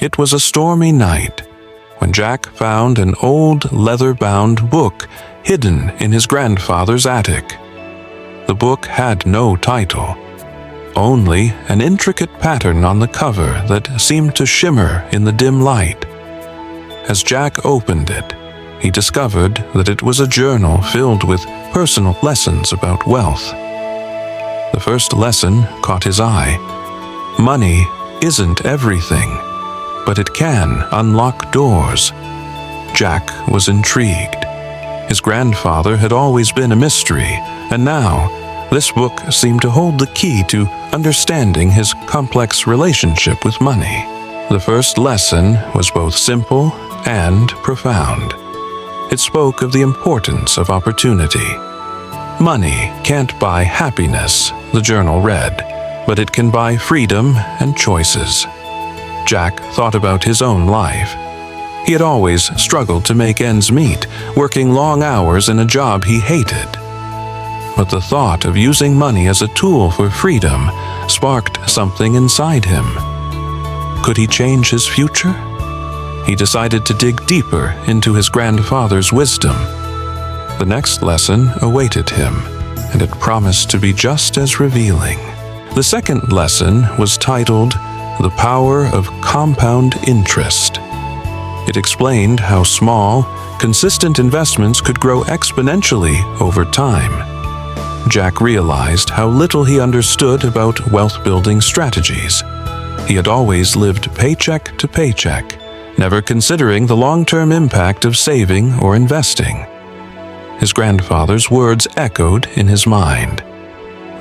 It was a stormy night when Jack found an old leather-bound book hidden in his grandfather's attic. The book had no title, only an intricate pattern on the cover that seemed to shimmer in the dim light. As Jack opened it, he discovered that it was a journal filled with personal lessons about wealth. The first lesson caught his eye. Money isn't everything, but it can unlock doors. Jack was intrigued. His grandfather had always been a mystery, and now this book seemed to hold the key to understanding his complex relationship with money. The first lesson was both simple and profound. It spoke of the importance of opportunity. Money can't buy happiness, the journal read, but it can buy freedom and choices. Jack thought about his own life. He had always struggled to make ends meet, working long hours in a job he hated. But the thought of using money as a tool for freedom sparked something inside him. Could he change his future? He decided to dig deeper into his grandfather's wisdom. The next lesson awaited him, and it promised to be just as revealing. The second lesson was titled The Power of Compound Interest. It explained how small, consistent investments could grow exponentially over time. Jack realized how little he understood about wealth-building strategies. He had always lived paycheck to paycheck, never considering the long-term impact of saving or investing. His grandfather's words echoed in his mind.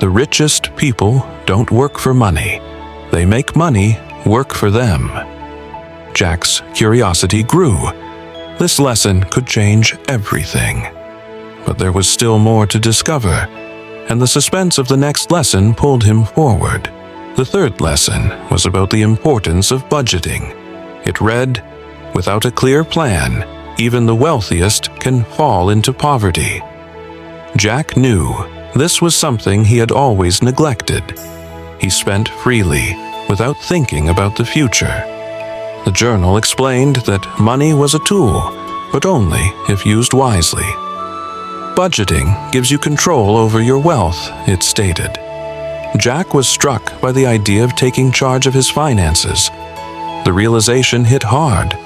The richest people don't work for money. They make money work for them. Jack's curiosity grew. This lesson could change everything. But there was still more to discover, and the suspense of the next lesson pulled him forward. The third lesson was about the importance of budgeting. It read, "Without a clear plan, even the wealthiest can fall into poverty." Jack knew this was something he had always neglected. He spent freely, without thinking about the future. The journal explained that money was a tool, but only if used wisely. Budgeting gives you control over your wealth, it stated. Jack was struck by the idea of taking charge of his finances. The realization hit hard.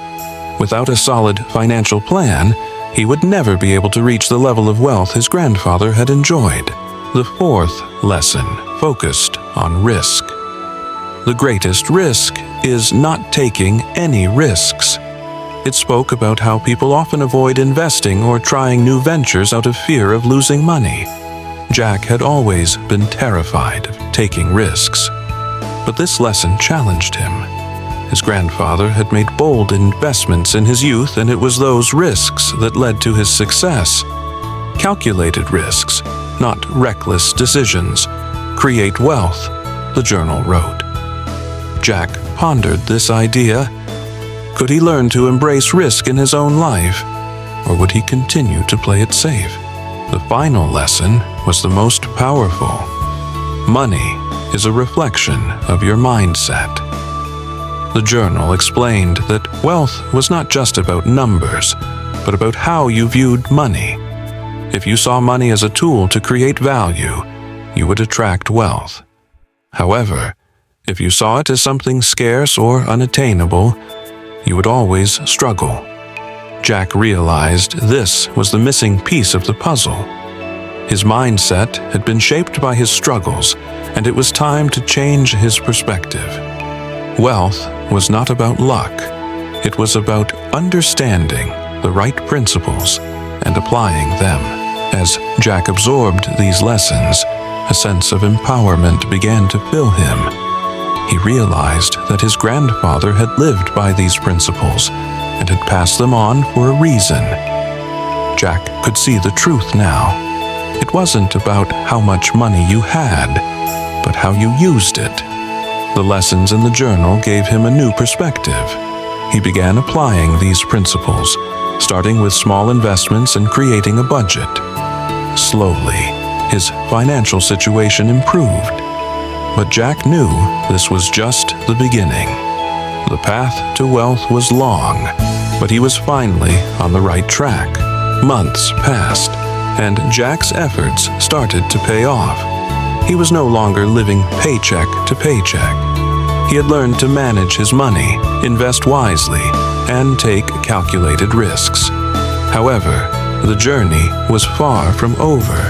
Without a solid financial plan, he would never be able to reach the level of wealth his grandfather had enjoyed. The fourth lesson focused on risk. The greatest risk is not taking any risks. It spoke about how people often avoid investing or trying new ventures out of fear of losing money. Jack had always been terrified of taking risks, but this lesson challenged him. His grandfather had made bold investments in his youth, and it was those risks that led to his success. Calculated risks, not reckless decisions, create wealth, the journal wrote. Jack pondered this idea. Could he learn to embrace risk in his own life, or would he continue to play it safe? The final lesson was the most powerful. Money is a reflection of your mindset. The journal explained that wealth was not just about numbers, but about how you viewed money. If you saw money as a tool to create value, you would attract wealth. However, if you saw it as something scarce or unattainable, you would always struggle. Jack realized this was the missing piece of the puzzle. His mindset had been shaped by his struggles, and it was time to change his perspective. Wealth was not about luck. It was about understanding the right principles and applying them. As Jack absorbed these lessons, a sense of empowerment began to fill him. He realized that his grandfather had lived by these principles and had passed them on for a reason. Jack could see the truth now. It wasn't about how much money you had, but how you used it. The lessons in the journal gave him a new perspective. He began applying these principles, starting with small investments and creating a budget. Slowly, his financial situation improved. But Jack knew this was just the beginning. The path to wealth was long, but he was finally on the right track. Months passed, and Jack's efforts started to pay off. He was no longer living paycheck to paycheck. He had learned to manage his money, invest wisely, and take calculated risks. However, the journey was far from over.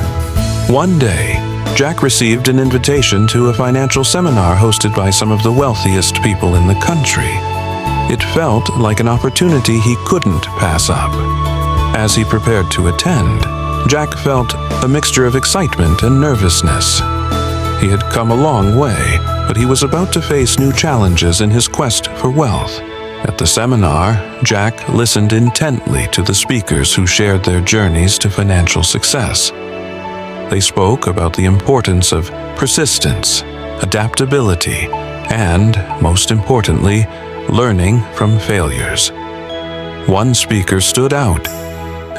One day, Jack received an invitation to a financial seminar hosted by some of the wealthiest people in the country. It felt like an opportunity he couldn't pass up. As he prepared to attend, Jack felt a mixture of excitement and nervousness. He had come a long way, but he was about to face new challenges in his quest for wealth. At the seminar, Jack listened intently to the speakers who shared their journeys to financial success. They spoke about the importance of persistence, adaptability, and, most importantly, learning from failures. One speaker stood out,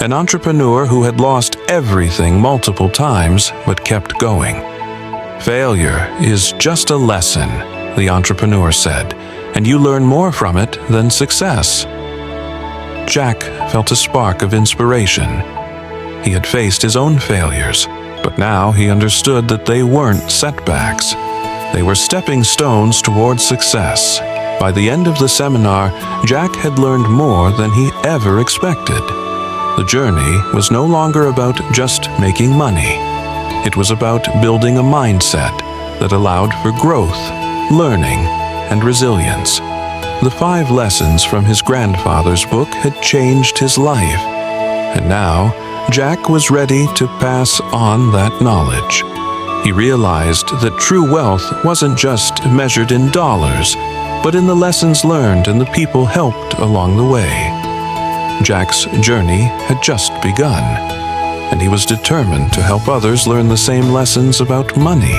an entrepreneur who had lost everything multiple times but kept going. "Failure is just a lesson," the entrepreneur said, "and you learn more from it than success." Jack felt a spark of inspiration. He had faced his own failures, but now he understood that they weren't setbacks. They were stepping stones towards success. By the end of the seminar, Jack had learned more than he ever expected. The journey was no longer about just making money. It was about building a mindset that allowed for growth, learning, and resilience. The 5 lessons from his grandfather's book had changed his life, and now Jack was ready to pass on that knowledge. He realized that true wealth wasn't just measured in dollars, but in the lessons learned and the people helped along the way. Jack's journey had just begun, and he was determined to help others learn the same lessons about money.